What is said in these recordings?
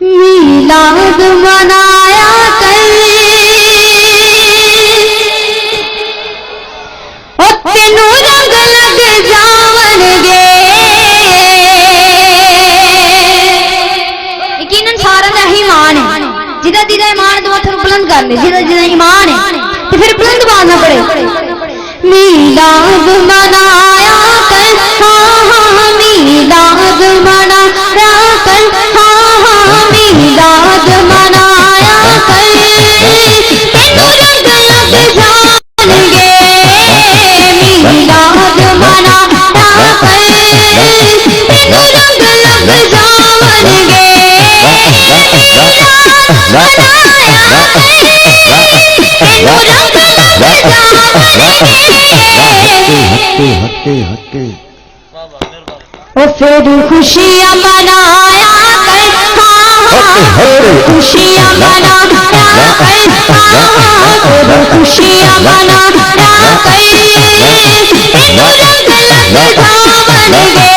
मीलाद मनाया कर ओ तेनू रंग लग जावणगे। यकीनन सारा दा ईमान है, जिदा जिदा ईमान तो मत्थे बुलंद कर ले, जिदा जिदा ईमान है तो फिर बुलंद बाजना पड़े। मीलाद मनाया कर, हाँ हाँ मीलाद मनाया कर, हाँ हाँ मीलाद मनाया कर, तेनू रंग लग जावणगे। मीलाद मनाया कर, तेनू रंग लग जावणगे। फिर खुशियाँ मनाया कर, हाँ खुशियाँ मनाया कर, हाँ फिर खुशियाँ मनाया कर, तेनू रंग लग जावणगे।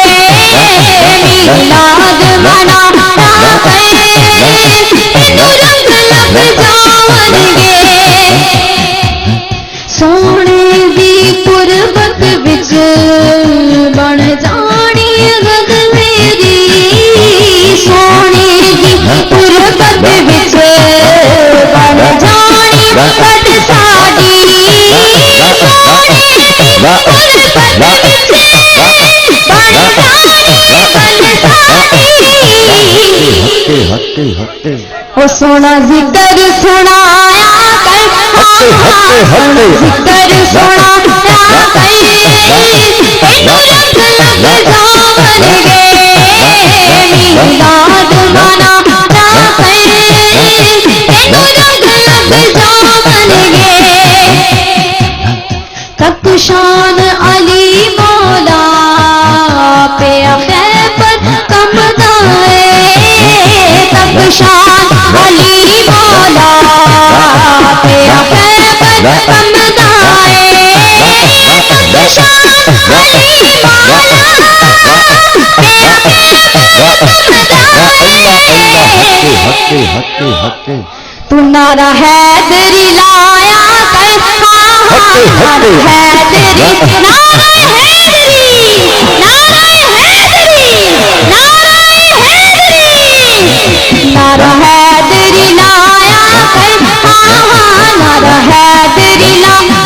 मीलाद मनाया कर, तेनू रंग लग जावणगे। सोने दी कुर्बत विच बन जानी गद मेरी, सोने दी कुर्बत विच बन जानी गद साडी, सोने दी कुर्बत विच बन जानी गद साडी। ओ सोना जिक्र सुनाया कर, सोना जिक्र सुनाया कर, तेनू रंग लग जावणगे। मीलाद मनाया कर, तेनू रंग लग जावणगे। ककुशान अली मौला पे खैबर कमदा है, ककुशान अली मौला पे खैबर कमदा है, ककुशान अली मौला पे तू नारा हैदरी लाया कर, हैदरी नारा हैदरी, नारा हैदरी, नारा हैदरी, नारा हैदरी लाया कर, नारा हैदरी लाया